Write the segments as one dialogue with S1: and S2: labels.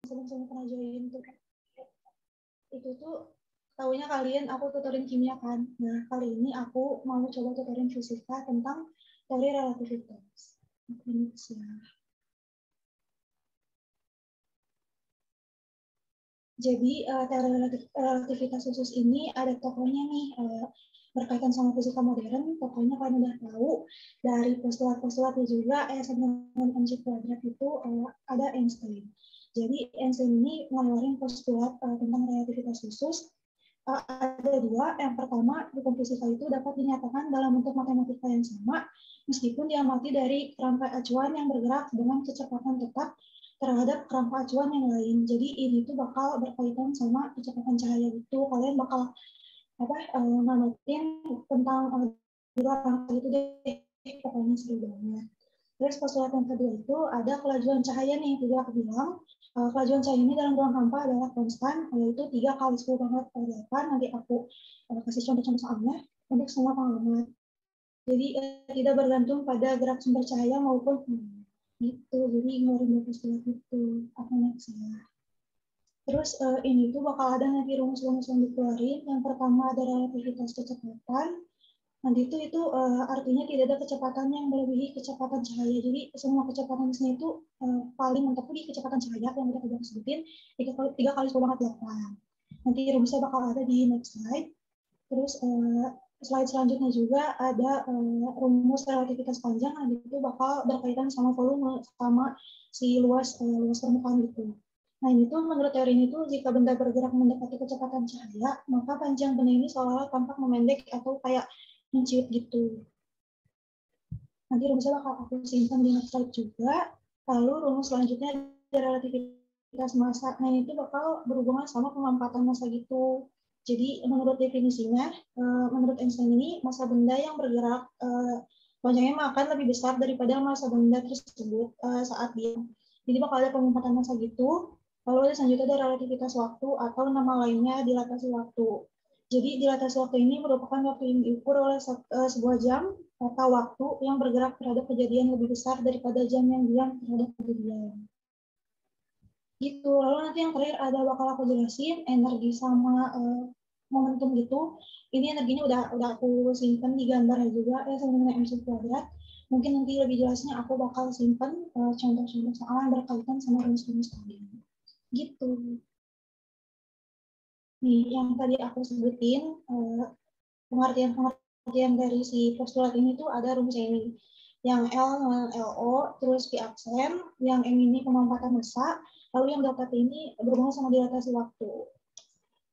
S1: sebelum pernah join tuh itu tuh tahunya kalian aku tutorin kimia kan. Nah kali ini aku mau coba tutorin fisika tentang teori relativitas. Ini sih. Jadi teori relativitas khusus ini ada tokohnya nih berkaitan sama fisika modern. Tokohnya kalian udah tahu dari postulat-postulatnya juga sama dengan mc kuadrat itu ada Einstein. Jadi Einstein ini ngeluarin postulat tentang relativitas khusus. Ada dua. Yang pertama, hukum fisika itu dapat dinyatakan dalam bentuk matematika yang sama, meskipun diamati dari kerangka acuan yang bergerak dengan kecepatan tetap terhadap kerangka acuan yang lain. Jadi ini tuh bakal berkaitan sama kecepatan cahaya itu. Kalian bakal namatin tentang dua kerangka itu deh. Pokoknya seru banget. Terus postulat yang kedua itu ada kelajuan cahaya nih, juga aku bilang. Kelajuan cahaya ini dalam ruang hampa adalah konstan, yaitu 3 kali 10 pangkat 8. Nanti aku kasih contoh-contoh soalnya untuk semua pengalaman. Jadi tidak bergantung pada gerak sumber cahaya maupun gitu. Jadi ignorin postulat itu. Apa salah. Terus ini tuh bakal ada nanti rumus-rumus yang dikeluarin. Yang pertama ada relativitas kecepatan. Nanti itu artinya tidak ada kecepatan yang melebihi kecepatan cahaya. Jadi semua kecepatan di sini itu paling mentok di kecepatan cahaya yang udah kita sebutin 3 kali 10 pangkat 8. Nanti rumusnya bakal ada di next slide. Terus slide selanjutnya juga ada rumus relativitas panjang. Nanti itu bakal berkaitan sama volume sama si luas permukaan gitu. Nah ini tuh menurut teori ini tuh jika benda bergerak mendekati kecepatan cahaya, maka panjang benda ini seolah-olah tampak memendek atau kayak menciut gitu. Nanti rumusnya bakal aku simpan di next slide juga. Lalu rumus selanjutnya ada relativitas massa. Nah ini tuh bakal berhubungan sama pengampatan massa gitu. Jadi menurut definisinya, menurut Einstein ini massa benda yang bergerak panjangnya akan lebih besar daripada massa benda tersebut saat dia. Jadi bakal ada pengumpatan massa gitu. Lalu ada selanjutnya ada relativitas waktu atau nama lainnya dilatasi waktu. Jadi dilatasi waktu ini merupakan waktu yang diukur oleh sebuah jam atau waktu yang bergerak terhadap kejadian lebih besar daripada jam yang diam terhadap kejadian. Gitu. Lalu nanti yang terakhir ada bakal aku jelasin energi sama momentum gitu. Ini energinya udah aku simpan di gambarnya juga sama dengan mc kuadrat. Mungkin nanti lebih jelasnya aku bakal simpan contoh-contoh soal yang berkaitan sama rumus-rumus tadi. Gitu. Nih, yang tadi aku sebutin pengertian dari si postulat ini tuh ada rumus ini. Yang L dengan LO, terus P aksen, yang M ini pemampatan massa, lalu yang delta T ini berhubungan sama dilatasi waktu.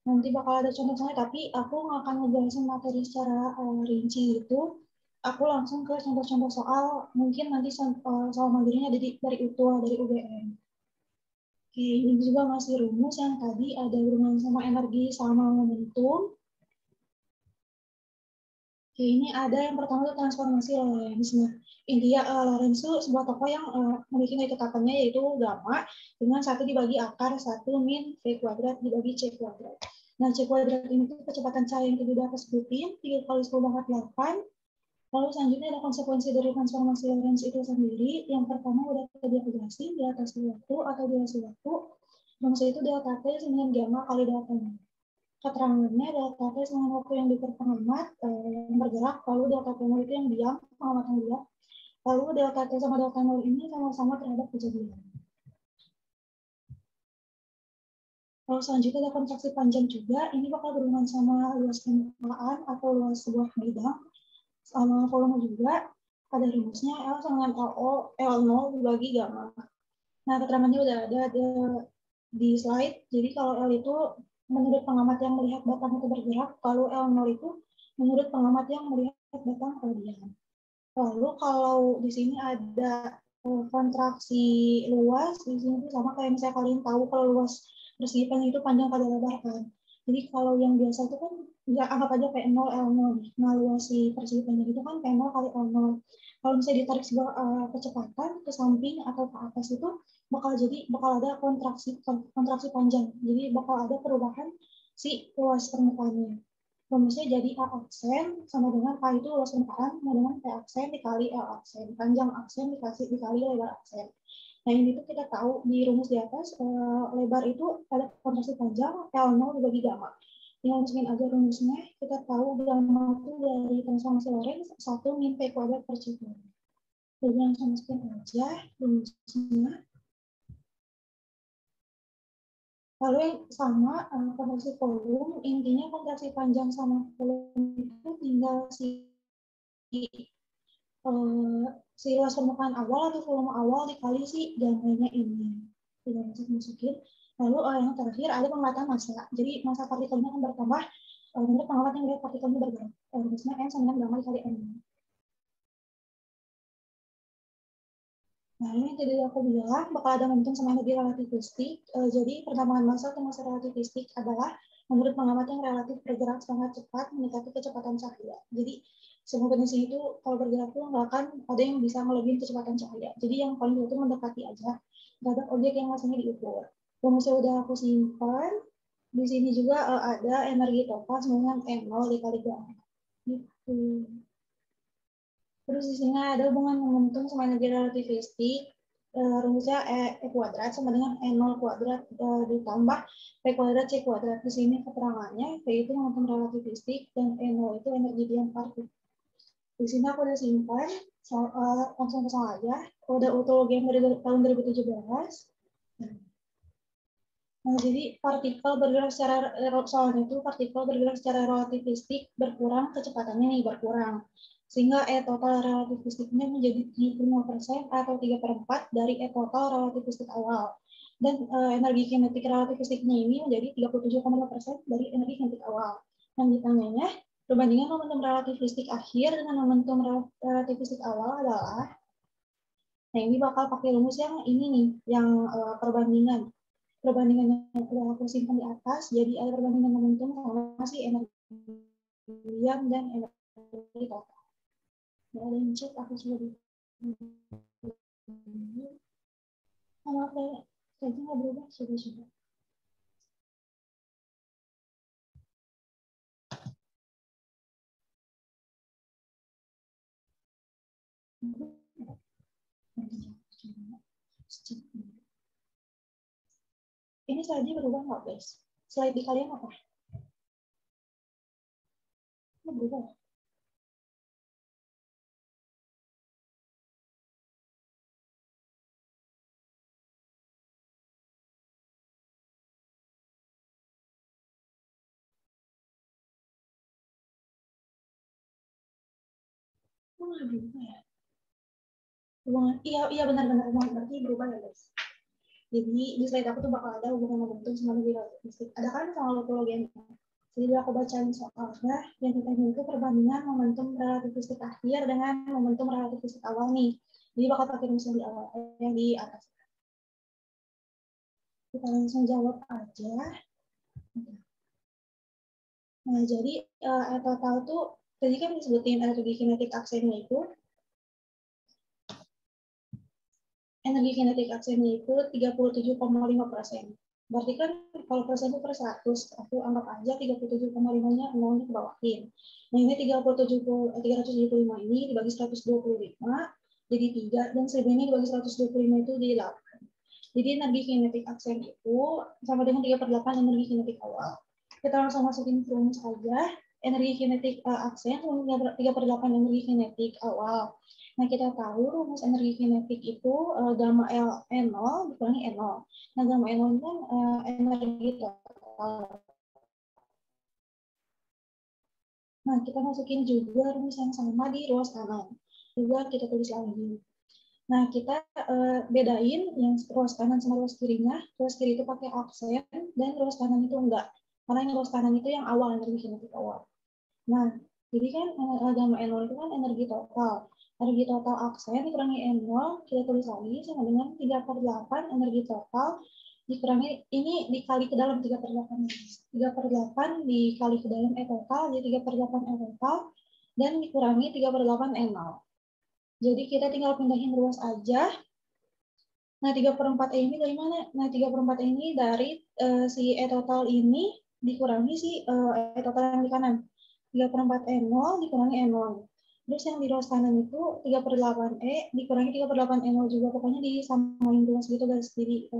S1: Nanti bakal ada contoh-contohnya, tapi aku nggak akan ngejelasin materi secara rinci gitu. Aku langsung ke contoh-contoh soal, mungkin nanti soal mandirinya dari UTUA, dari UGM. Oke, ini juga masih rumus yang tadi ada berhubungan sama energi sama momentum. Oke, ini ada yang pertama itu transformasi Lorentz. Nah, intinya Lorentz itu sebuah tokoh yang memiliki ketetapannya yaitu gamma dengan 1 dibagi akar 1 min V kuadrat dibagi C kuadrat. Nah, C kuadrat ini tuh kecepatan cahaya yang tadi udah aku sebutin, 3 kali 10 pangkat 8. Lalu selanjutnya ada konsekuensi dari transformasi Lorentz itu sendiri. Yang pertama udah tadi aku jelasin, dilatasi waktu atau durasi waktu. Rumusnya itu delta T dengan gamma kali delta-nya. Keterangannya delta T sama waktu yang diukur pengamat yang bergerak, lalu delta T nol itu yang diam, pengamat yang diam, lalu delta T sama delta nol ini sama-sama terhadap kejadian. Lalu selanjutnya ada kontraksi panjang juga, ini bakal berhubungan sama luas permukaan atau luas sebuah bidang, sama volume juga. Ada rumusnya L sama L0 dibagi gamma. Nah, keterangannya udah ada di slide. Jadi kalau L itu menurut pengamat yang melihat batang itu bergerak, kalau L0 itu menurut pengamat yang melihat batang kemudian. Lalu kalau di sini ada kontraksi luas, di sini sama kayak misalnya kalian tahu kalau luas persegi panjang itu panjang kali lebar kan. Jadi kalau yang biasa itu kan ya anggap aja P0 L0. Nah, luas si persegi panjang itu kan P0 kali L0. Kalau misalnya ditarik sebuah kecepatan ke samping atau ke atas itu bakal ada kontraksi panjang. Jadi bakal ada perubahan si luas permukaannya. Rumusnya jadi A aksen sama dengan A itu luas permukaan sama dengan P aksen dikali L aksen. Panjang aksen dikali lebar aksen. Nah, ini tuh kita tahu di rumus di atas, lebar itu ada kontraksi panjang, L0 dibagi gamma. Yang masukin aja rumusnya, kita tahu gamma itu dari transformasi Lorentz 1 min P kuadrat per C kuadrat. Jadi langsung masukin aja rumusnya. Lalu yang sama, kontraksi volume, intinya kontraksi panjang sama volume itu tinggal si luas permukaan awal atau volume awal dikali si gamanya ini. Tidak bisa masukin. Lalu yang terakhir ada penguatan massa. Jadi massa partikelnya akan bertambah menurut penguatan yang dari partikelnya bergerak. Rumusnya M sama dengan gamma dikali M. Nah, ini jadi aku bilang bakal ada momentum sama energi relativistik. Jadi pertambahan massa atau massa relativistik adalah menurut pengamat yang relatif bergerak sangat cepat mendekati kecepatan cahaya. Jadi semua kondisi itu kalau bergerak itu nggak akan ada yang bisa melebihi kecepatan cahaya. Jadi yang paling itu mendekati aja. Nggak ada objek yang massanya diukur. Rumusnya udah aku simpan. Di sini juga ada energi total dengan M0 dikali gamma. Gitu. Terus di sini ada hubungan momentum sama energi relativistik. Rumusnya E kuadrat sama dengan E0 kuadrat ditambah P kuadrat C kuadrat. Di sini keterangannya, P itu momentum relativistik dan E0 itu energi diam partikel. Di sini aku udah simpan, langsung pasang aja. Udah autologi yang dari tahun 2017. Nah, jadi partikel bergerak secara soalnya itu partikel bergerak secara relativistik berkurang kecepatannya nih berkurang. Sehingga E total relativistiknya menjadi 75% atau 3/4 dari E total relativistik awal. Dan energi kinetik relativistiknya ini menjadi 37,5% dari energi kinetik awal. Yang ditanyanya, perbandingan momentum relativistik akhir dengan momentum relativistik awal adalah, nah ini bakal pakai rumus yang ini nih, yang perbandingan yang udah aku simpan di atas. Jadi ada perbandingan momentum sama si energi diam dan energi total. Nah, ada yang cek aku sudah di sama kayaknya nggak berubah sudah. Ini slide berubah nggak guys? Slide di kalian apa? Ini berubah. Oh, nggak berubah ya? Hubungan, iya benar-benar berarti berubah ya guys. Jadi di slide aku tuh bakal ada hubungan momentum sama energi relativistik. Ada kan sama autologi. Jadi aku bacain soalnya yang ditanya itu perbandingan momentum relativistik akhir dengan momentum relativistik awal nih. Jadi bakal pakai rumus yang di awal, yang di atas. Kita langsung jawab aja. Nah, jadi total tuh tadi kan disebutin energi kinetik aksennya itu. Energi kinetik aksennya itu 37,5%. Berarti kan kalau persen itu per 100, aku anggap aja 37,5-nya 0 dibawahin. Nah, ini 375 ini dibagi 125, jadi 3, dan 1000 ini dibagi 125 itu jadi 8. Jadi energi kinetik aksen itu sama dengan 3/8 energi kinetik awal. Kita langsung masukin rumus aja. Energi kinetik aksen sama 3/8 energi kinetik awal. Nah, kita tahu rumus energi kinetik itu gamma L N0 dikurangi N0. Nah, gamma N0 itu kan energi total. Nah, kita masukin juga rumus yang sama di ruas kanan. Juga kita tulis lagi. Nah, kita bedain yang ruas kanan sama ruas kirinya. Ruas kiri itu pakai aksen, dan ruas kanan itu enggak. Karena yang ruas kanan itu yang awal, energi kinetik awal. Nah, jadi kan gamma N0 itu kan energi total. Energi total aksen dikurangi N0, kita tulis lagi sama dengan 3/8 energi total dikurangi, ini dikali ke dalam 3/8. 3/8 dikali ke dalam E total, jadi 3/8 E total, dan dikurangi 3/8 N0. Jadi kita tinggal pindahin ruas aja. Nah, 3/4 E ini dari mana? Nah, 3/4 E ini dari si E total ini dikurangi si E total yang di kanan. 3/4 E0 dikurangi E0. Terus yang di ruas kanan itu 3/8E dikurangi 3/8E0 juga, pokoknya disamain ruas gitu guys. Jadi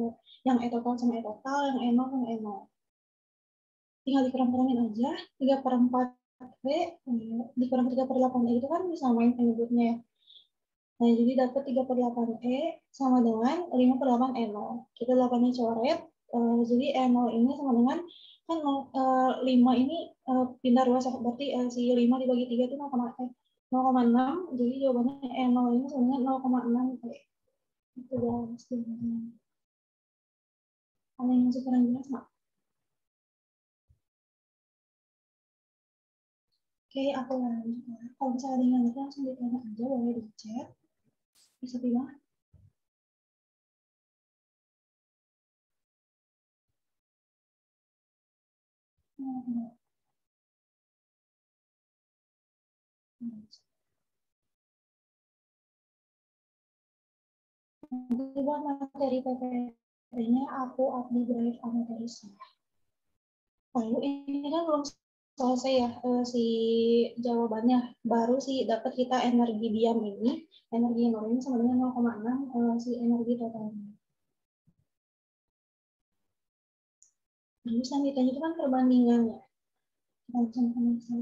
S1: yang E total sama E total, yang E0 sama E0. Tinggal dikurang-kurangin aja, 3/4E dikurang 3/8E itu kan disamain penyebutnya. Nah, jadi dapat 3/8E sama dengan 5/8E0. Kita 8-nya coret, jadi E0 ini sama dengan, kan 5 ini pindah ruas, berarti si 5 dibagi 3 itu 0,6, jadi jawabannya E0 ini sama dengan 0,6E. Itu guys. Ada yang masih kurang jelas, Mak? Oke, aku lanjut ya. Kalau misalnya ada yang ngerti langsung ditanya aja, boleh di chat. Bisa bilang. Nanti buat materi PPT-nya aku up di Drive materi saya. Lalu ini kan belum selesai ya si jawabannya, baru sih dapat kita energi diam ini, energi nol ini sama dengan 0,6 si energi totalnya. Terus yang ditanya itu kan perbandingannya. Kita bisa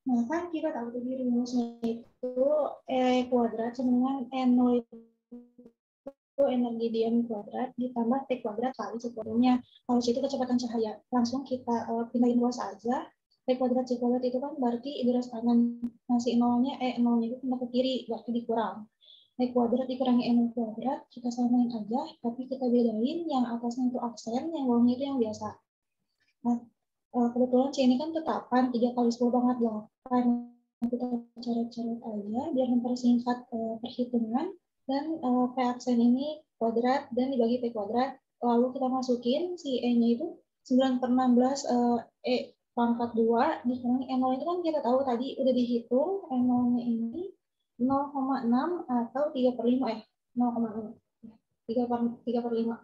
S1: Nah, kan kita tahu tadi rumusnya itu E kuadrat sama dengan N0 itu energi diam kuadrat ditambah T kuadrat kali C kuadratnya. Kalau C itu kecepatan cahaya. Langsung kita pindahin ruas aja. T kuadrat C kuadrat itu kan berarti di ruas kanan. Nah, si nolnya E0-nya itu pindah ke kiri, berarti dikurang. T kuadrat dikurangi N kuadrat, kita samain aja, tapi kita bedain yang atasnya itu aksen, yang bawahnya itu yang biasa. Nah, kebetulan C ini kan tetapan 3 kali 10 banget 8. Kita coret-coret aja biar mempersingkat perhitungan. Dan P aksen ini kuadrat dan dibagi P kuadrat. Lalu kita masukin si E-nya itu 9/16 E pangkat 2 dikurangi E0 itu kan kita tahu tadi udah dihitung E0-nya ini 0,6 atau 3/5 0,6 3/5.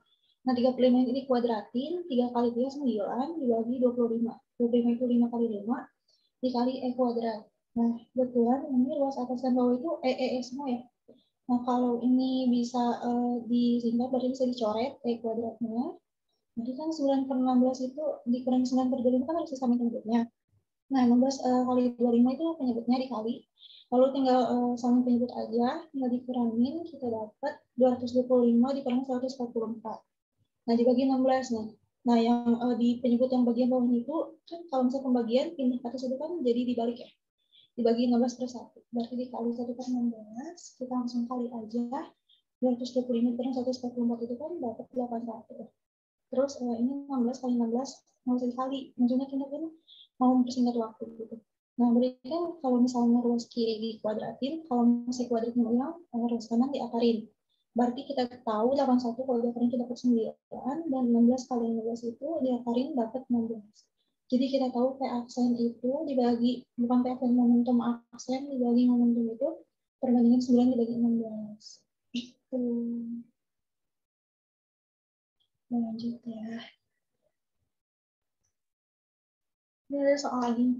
S1: Nah, 35 ini dikuadratin, 3 kali 3 9, dibagi 25. 25 itu 5 kali 5, dikali E kuadrat. Nah, kebetulan ini ruas atas dan bawah itu E semua ya. Nah, kalau ini bisa disingkat, berarti bisa dicoret E kuadratnya. Jadi kan 9/16 itu dikurangi 9/2 kan harus disamain penyebutnya. Nah, 16 kali 25 itu penyebutnya dikali. Lalu tinggal sama penyebut aja, tinggal dikurangin, kita dapat 225 dikurangi 144. Nah, dibagi 16 nih. Nah, yang di penyebut yang bagian bawahnya itu, kan kalau misalnya pembagian, pindah ke atas itu kan jadi dibalik ya. Dibagi 16/1. Berarti dikali 1/16, kita langsung kali aja. 225 kurang 144 itu kan dapat 81. Terus ini 16 kali 16, nggak usah dikali. Maksudnya kita kan mau mempersingkat waktu gitu. Nah, berarti kan kalau misalnya ruas kiri dikuadratin, kalau masih kuadratnya ulang, ruas kanan diakarin. Berarti kita tahu 81 kalau diakarin itu dapat 9, dan 16 kali 16 itu diakarin dapat 16. Jadi kita tahu P aksen itu dibagi, bukan P aksen, momentum aksen dibagi momentum itu, perbandingan 9 dibagi 16. Itu. Lanjut ya. Ini ada soal lagi.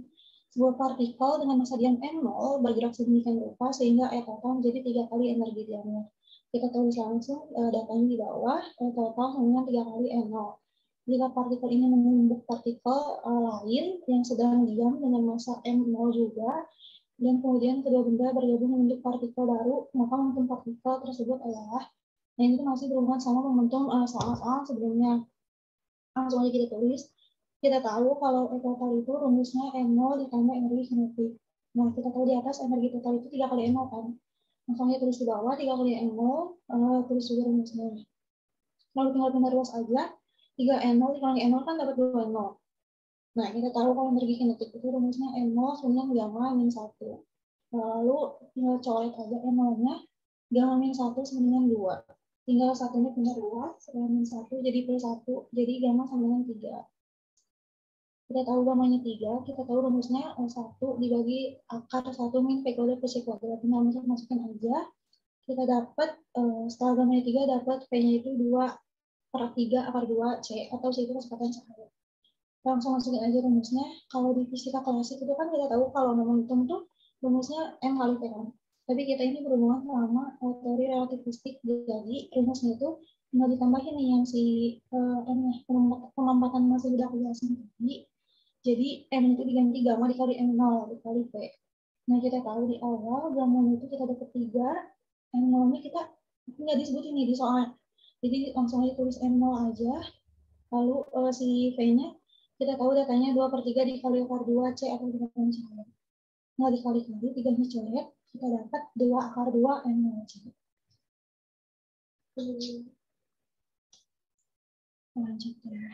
S1: Sebuah partikel dengan massa diam M0 bergerak sedemikian rupa sehingga E total menjadi 3 kali energi diamnya. Kita tulis langsung datanya di bawah, E total dengan 3 kali M0. Jika partikel ini menumbuk partikel lain yang sedang diam dengan massa M0 juga, dan kemudian kedua benda bergabung membentuk partikel baru, maka momentum partikel tersebut adalah, nah ini masih berhubungan sama momentum soal-soal sebelumnya. Langsung aja kita tulis. Kita tahu kalau E total itu rumusnya M0 ditambah energi kinetik. Nah, kita tahu di atas energi total itu 3 kali M0 kan. Langsung tulis di bawah 3 kali M0, tulis juga rumusnya. Lalu tinggal pindah ruas aja. 3 M0 dikurangi M0 kan dapat 2 M0. Nah, kita tahu kalau energi kinetik itu rumusnya M0 sama gamma min 1. Lalu tinggal coret aja M0-nya. Gamma min 1 sama dengan 2. Tinggal satunya pindah ruas, min 1 jadi plus 1. Jadi gamma sama dengan 3. Kita tahu gamanya 3, kita tahu rumusnya 1 dibagi akar 1 min P kuadrat plus C kuadrat. Nah, masukin aja. Kita dapat, setelah gamanya 3, dapat P-nya itu 2 per 3 akar 2 C, atau C itu kecepatan cahaya. Langsung masukin aja rumusnya. Kalau di fisika klasik itu kan kita tahu kalau momentum tuh rumusnya M kali T kan. Tapi kita ini berhubungan sama teori relativistik, jadi rumusnya itu tinggal ditambahin nih yang si penempatan massa udah aku jelasin tadi. Jadi M itu diganti gamma dikali M0 dikali P. Nah, kita tahu di awal gamma itu kita dapat 3, M0 ini kita nggak disebut ini di soal. Jadi langsung aja tulis M0 aja. Lalu si V-nya kita tahu datanya 2/3 dikali akar 2 C atau kecepatan cahaya. Nah, dikali-kali 3-nya coret, kita dapat 2 akar 2 M0 C. Lanjut ya.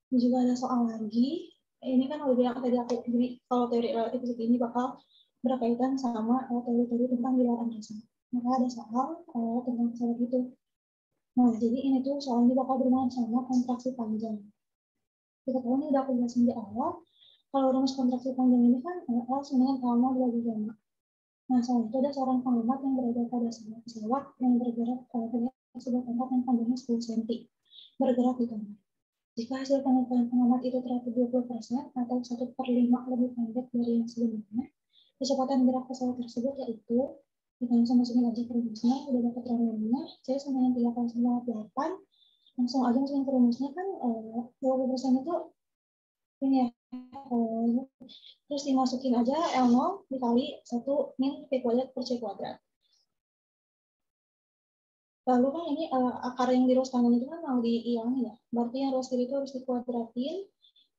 S1: Ini juga ada soal lagi. Ini kan udah bilang tadi aku, jadi kalau teori relativistik ini bakal berkaitan sama teori-teori tentang giliran angkasa. Maka ada soal tentang pesawat itu. Nah, jadi ini tuh soal ini bakal berhubungan sama kontraksi panjang. Kita tahu ini udah aku jelasin di awal. Kalau rumus kontraksi panjang ini kan L sama dengan L0 dibagi gamma. Nah, soal itu ada seorang pengamat yang berada pada sebuah pesawat yang bergerak pada sebuah tempat yang panjangnya 10 cm. Bergerak di tanah. Jika hasil penelitian pengamat itu terdapat 20% atau 1/5 lebih pendek dari yang sebelumnya, kecepatan gerak pesawat tersebut yaitu, kita langsung masukin aja ke rumusnya, udah dapat rumusnya, C sama dengan 3,98, langsung aja masukin ke rumusnya kan 20% itu ini ya, terus dimasukin aja L0 dikali 1 min P kuadrat per C kuadrat. Lalu kan ini akar yang di ruas kanan itu kan mau dihilangin ya. Berarti yang ruas kiri itu harus dikuadratin.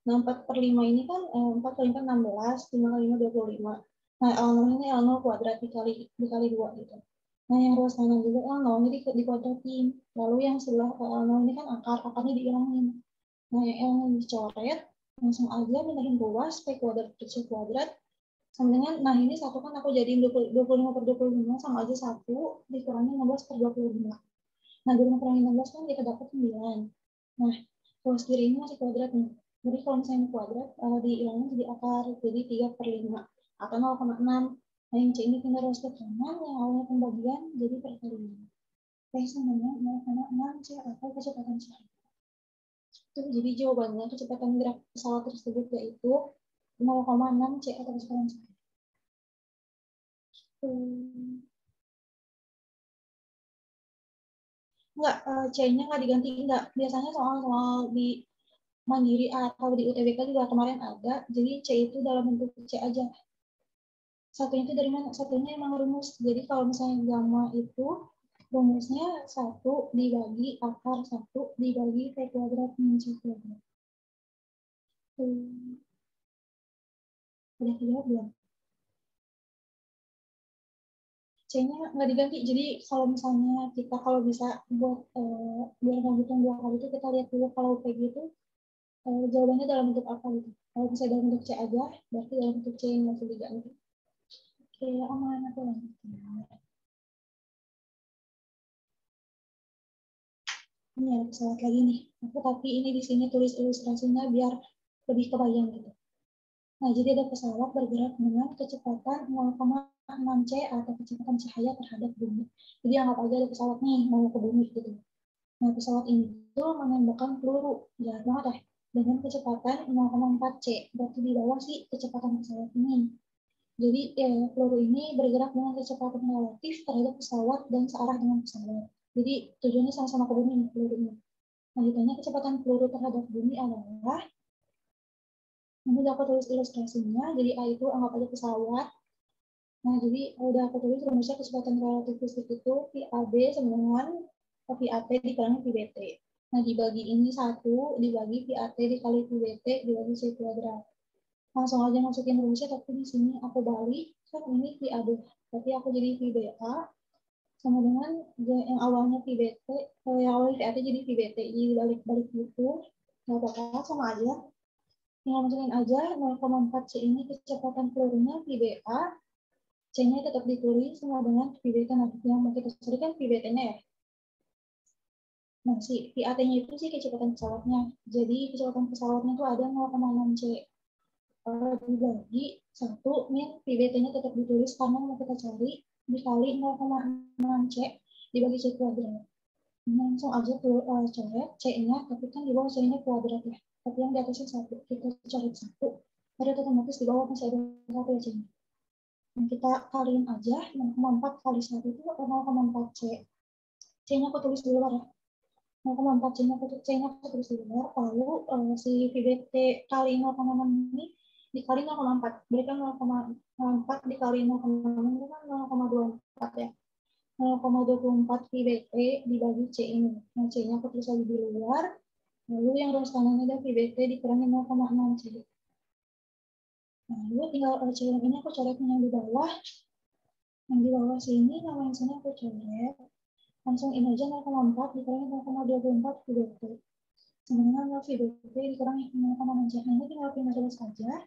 S1: Nah, 4/5 ini kan 4 kali 4, 16, 5 kali 5, 25. Nah, L0 ini L0 kuadrat dikali 2 gitu. Nah, yang ruas kanan juga L0 ini dikuadratin. Lalu yang sebelah L0 ini kan akarnya dihilangin. Nah, yang L0 dicoret, langsung aja mindahin ruas P kuadrat per C kuadrat. Sama dengan, nah ini satu kan aku jadiin 25/25 sama aja 1 dikurangi 16/25. Nah, 25 kurangi 16 kan kita dapat 9. Nah, ruas kiri ini masih kuadrat nih. Jadi kalau misalnya kuadrat, dihilangin jadi akar, jadi 3/5 atau 0,6. Nah, yang C ini tinggal ruas ke kanan, yang awalnya pembagian jadi perkalian. P sama dengan 0,6 C atau kecepatan cahaya. Itu jadi jawabannya kecepatan gerak pesawat tersebut yaitu 0,6 C atau kecepatan cahaya. Enggak, C-nya nggak diganti, enggak. Biasanya soal-soal di Mandiri atau di UTBK juga kemarin ada, jadi C itu dalam bentuk C aja. Satunya itu dari mana? Satunya emang rumus. Jadi kalau misalnya gamma itu rumusnya 1 dibagi akar 1 dibagi P kuadrat min C kuadrat. Udah kejawab belum? C-nya nggak diganti. Jadi kalau misalnya kita kalau bisa buat biar nggak hitung 2 kali itu kita lihat dulu kalau P gitu jawabannya dalam bentuk apa gitu. Kalau bisa dalam bentuk C aja, berarti dalam bentuk C yang masih diganti. Oke, aman aku lanjut. Ini ada pesawat lagi nih. Aku tapi ini di sini tulis ilustrasinya biar lebih kebayang gitu. Nah, jadi ada pesawat bergerak dengan kecepatan 0,6 C atau kecepatan cahaya terhadap bumi. Jadi anggap aja ada pesawat nih mau ke bumi gitu. Nah, pesawat ini tuh menembakkan peluru, jahat banget ya, dengan kecepatan 0,4 C. Berarti di bawah sih kecepatan pesawat ini. Jadi peluru ini bergerak dengan kecepatan relatif terhadap pesawat dan searah dengan pesawat. Jadi tujuannya sama-sama ke bumi peluru ini. Lanjutannya kecepatan peluru terhadap bumi adalah, nanti aku tulis ilustrasinya, jadi A itu anggap aja pesawat. Nah, jadi udah aku tulis rumusnya kecepatan relativistik itu VAB sama dengan VAT dikurangi VBT. Nah, dibagi ini 1, dibagi VAT dikali VBT dibagi C kuadrat. Langsung aja masukin rumusnya, tapi di sini aku balik, kan ini VAB. Berarti aku jadi VBA sama dengan yang awalnya VBT, yang awalnya VAT jadi VBT, jadi balik-balik gitu. Nggak apa-apa, sama aja. Tinggal masukin aja 0,4 C ini kecepatan pelurunya VBA, C-nya tetap ditulis sama dengan VBT nanti yang mau kita cari kan VBT-nya ya. Nah, si VAT-nya itu sih kecepatan pesawatnya. Jadi kecepatan pesawatnya itu ada 0,6 C. Dibagi 1 min VBT-nya tetap ditulis karena mau kita cari dikali 0,6 C dibagi C kuadrat. Langsung aja tuh coret C-nya, tapi kan di bawah C-nya kuadrat ya. Tapi yang di atasnya 1, kita coret 1, berarti otomatis di bawah masih ada 1 ya C-nya. Nah, kita kaliin aja 0,4 kali 1 itu 0,4 C. C-nya aku tulis di luar ya. 0,4 C-nya aku tulis di luar, lalu si VBT kali 0,6 ini dikali 0,4. Berarti kan 0,4 dikali 0,6 itu kan 0,24 ya. 0,24 VBT dibagi C ini. Nah, C-nya aku tulis lagi di luar. Lalu yang ruas kanannya ada VBT dikurangi 0,6 C. Lalu tinggal C yang ini aku coret yang di bawah. Yang di bawah sini, nama yang sini aku coret. Langsung ini aja 0,4 dikurangi 0,24 VBT. Sebenarnya 0 VBT dikurangi 0,6 C. Nah, ini tinggal pindah ruas saja.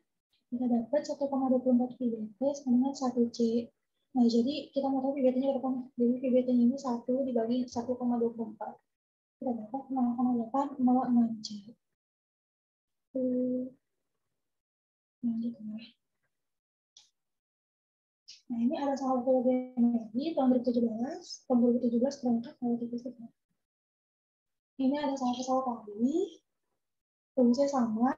S1: Kita dapat 1,24 VBT sama 1 C. Nah, jadi kita mau tahu VBT-nya berapa nih? Jadi VBT-nya ini 1 dibagi 1,24. Kita dapat 0,806 C. Yang di tengah. Nah, ini ada salah satu energi tahun 2017. Tahun 2017 berangkat kalau kita sudah. Ini ada salah pesawat tadi. Rumusnya sama.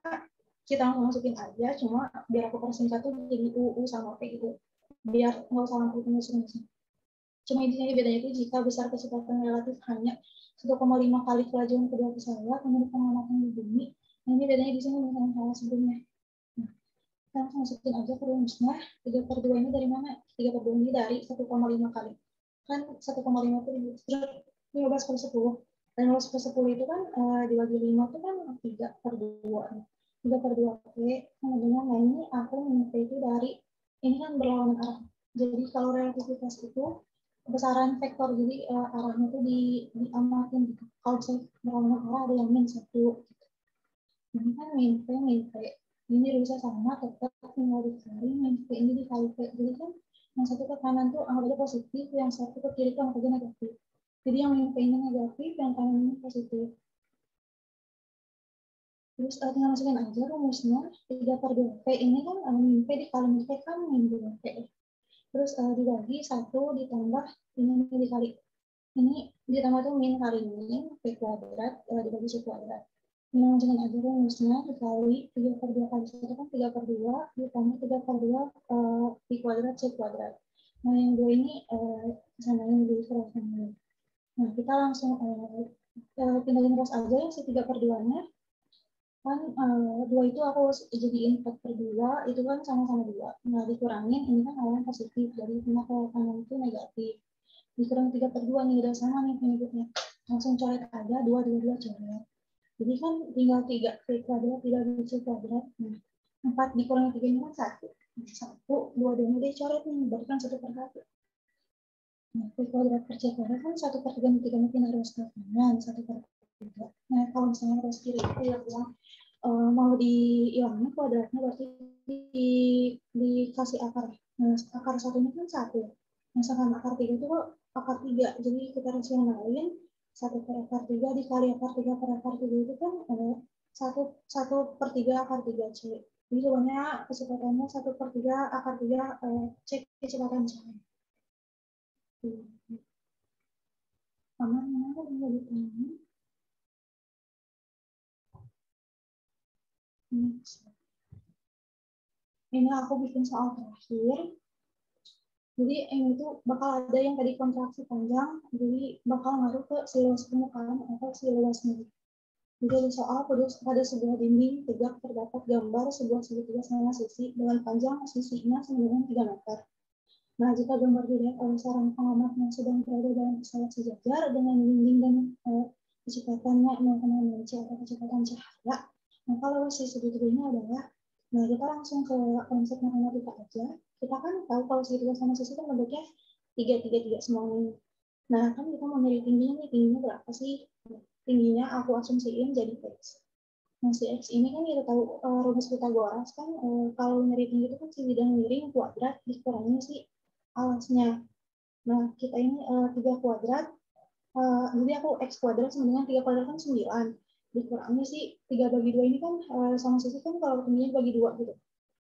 S1: Kita langsung masukin aja. Cuma biar aku persingkat tuh jadi UU sama P gitu. Biar nggak usah lampu rumusnya. Cuma intinya bedanya itu jika besar kecepatan relatif hanya 1,5 kali kelajuan kedua pesawat menurut pengamatan di bumi. Nah, ini bedanya di sini dengan hal sebelumnya. Nah, kita langsung masukin aja ke rumusnya. 3/2 ini dari mana? 3/2 ini dari 1,5 kali. Kan 1,5 itu 15/10. Dan 15/10 itu kan dibagi 5 itu kan 3/2. 3/2 Oke. Kemudian nah ini aku minta itu dari, ini kan berlawanan arah. Jadi kalau relativitas itu besaran vektor, jadi arahnya itu diamatin gitu. Kalau saya berlawanan arah ada yang -1 gitu. Ini kan min P. Ini bisa sama, tetap tinggal dikali min P ini dikali P. Jadi kan yang satu ke kanan tuh anggap aja positif, yang satu ke kiri tuh anggap aja negatif. Jadi yang min P ini negatif, yang kanan ini positif. Terus tinggal masukin aja rumusnya, 3/2 P ini kan min P dikali min P kan min 2 P. Terus dibagi 1 ditambah ini dikali. Ini ditambah tuh min kali min, P kuadrat, dibagi C kuadrat. Ini masukin aja rumusnya dikali 3/2 kali 1 kan 3/2 ditambah 3/2 P kuadrat C kuadrat. Nah yang dua ini kesamain di kerasnya. Nah kita langsung pindahin ruas aja yang si 3/2-nya. Kan 2 itu aku jadiin 4/2, itu kan sama-sama 2. Nah dikurangin, ini kan awalnya positif, jadi pindah ke kanan itu negatif. Dikurang 3/2 nih, udah sama nih penyebutnya. Langsung coret aja, 2 coret. Jadi kan tinggal 3 V kuadrat, 3 C kuadrat. Nah, 4 dikurangi 3 ini kan 1. 1, 2 ini dicoret nih, berarti kan 1/1. Nah, V kuadrat per C kuadrat kan 1/3 3 pindah ruas ke kanan, 1/3. Nah, kalau misalnya ruas kiri itu yang mau dihilangin kuadratnya berarti dikasih akar. Nah, akar 1 ini kan 1. Misalkan akar 3 itu akar 3. Jadi kita rasionalin 1/akar 3 dikali akar 3/akar 3 itu kan 1/3 akar 3 C. Jadi sebenarnya kecepatannya 1/3 akar 3 C kecepatan cahaya. Aman, mana tinggal di tengah. Ini aku bikin soal terakhir. Jadi ini tuh bakal ada yang tadi kontraksi panjang, jadi bakal ngaruh ke si luas permukaan atau si luasnya. Jadi soal pada sebuah dinding tegak terdapat gambar sebuah segitiga sama sisi dengan panjang sisinya sama dengan 3 meter. Nah, jika gambar dilihat oleh seorang pengamat yang sedang berada dalam pesawat sejajar dengan dinding dan kecepatannya 0,6 C atau kecepatan cahaya, maka luas si segitiga ini adalah, nah kita langsung ke konsep matematika aja. Kita kan tahu kalau segitiga sama sisi kan bentuknya 3 semuanya. Nah, kan kita mau nyari tingginya nih, tingginya berapa sih? Tingginya aku asumsiin jadi X. Nah, si X ini kan kita tahu rumus Pythagoras kan kalau nyari tinggi itu kan si bidang miring kuadrat dikurangi si alasnya. Nah, kita ini 3 kuadrat, jadi aku X kuadrat sama dengan 3 kuadrat kan 9. Dikurangi sih 3 bagi 2 ini kan sama sisi kan kalau tingginya bagi 2 gitu.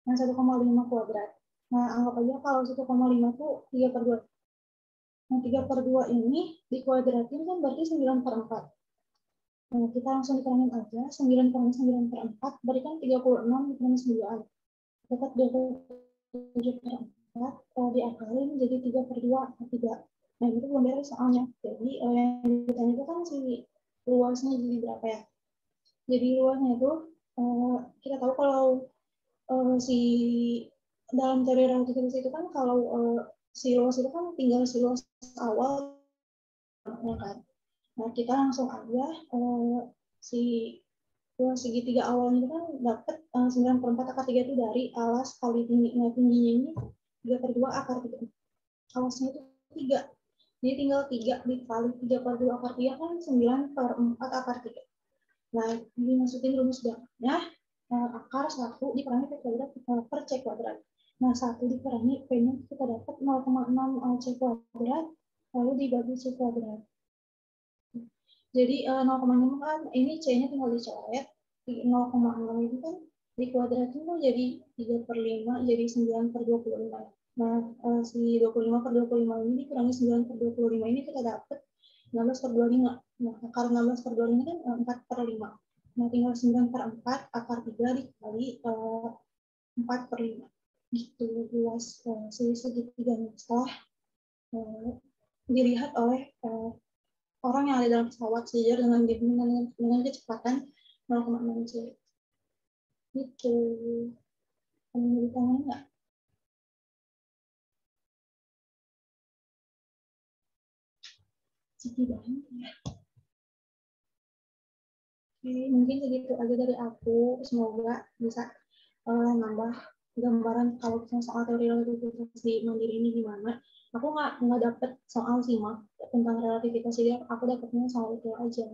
S1: Nah, 1,5 kuadrat. Nah, anggap aja kalau 1,5 itu 3/2. Nah, 3/2 ini dikuadratin kan berarti 9/4. Nah, kita langsung dikurangin aja. 9 kurang 9/4 berarti kan 36 dikurangin 9. Dapat 27/4. Diakalin jadi 3/2/3. Nah, itu belum beres soalnya. Jadi, yang ditanya itu kan si luasnya jadi berapa ya? Jadi luasnya itu, kita tahu kalau si dalam teori relativitas itu kan kalau si luas itu kan tinggal si luas awal, ya kan? Nah, kita langsung aja si luas segitiga awalnya itu kan dapat 9/4/3 itu dari alas kali tinggi. Nah, tingginya ini 3/2/3. Alasnya itu 3. Jadi tinggal 3 dikali 3/2/3 kan 9/4/3. Nah, dimasukin rumus gambangnya, akar 1 dikurangi P kuadrat per C kuadrat. Nah, 1 dikurangi P-nya kita dapat 0,6 C kuadrat, lalu dibagi C kuadrat. Jadi 0,6 kan ini C-nya tinggal dicoret, 0,6 itu kan dikuadratin tuh jadi 3/5, jadi 9/25. Nah, si 25/25 ini dikurangi 9/25 ini kita dapat 16/25. Nah, akar 16/25 kan 4/5. Nah, tinggal 9/4 akar 3 dikali 4/5. Gitu luas segitiganya. Setelah dilihat oleh orang yang ada dalam pesawat sejajar dengan kecepatan 0,6 C. Gitu. Kamu mau ditanya nggak? Sedih banget ya. Oke, mungkin segitu aja dari aku. Semoga bisa nambah gambaran kalau misalnya soal teori relativitas di Mandiri ini gimana. Aku nggak dapet soal simak tentang relativitas, jadi aku dapetnya soal itu aja.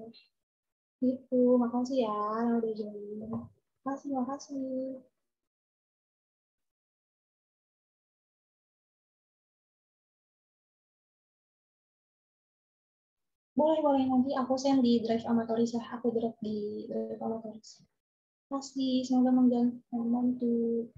S1: Gitu, makasih ya yang udah join. Makasih. Boleh nanti aku send di drive amatoris ya. Aku drop di drive amatoris. Makasih, semoga membantu.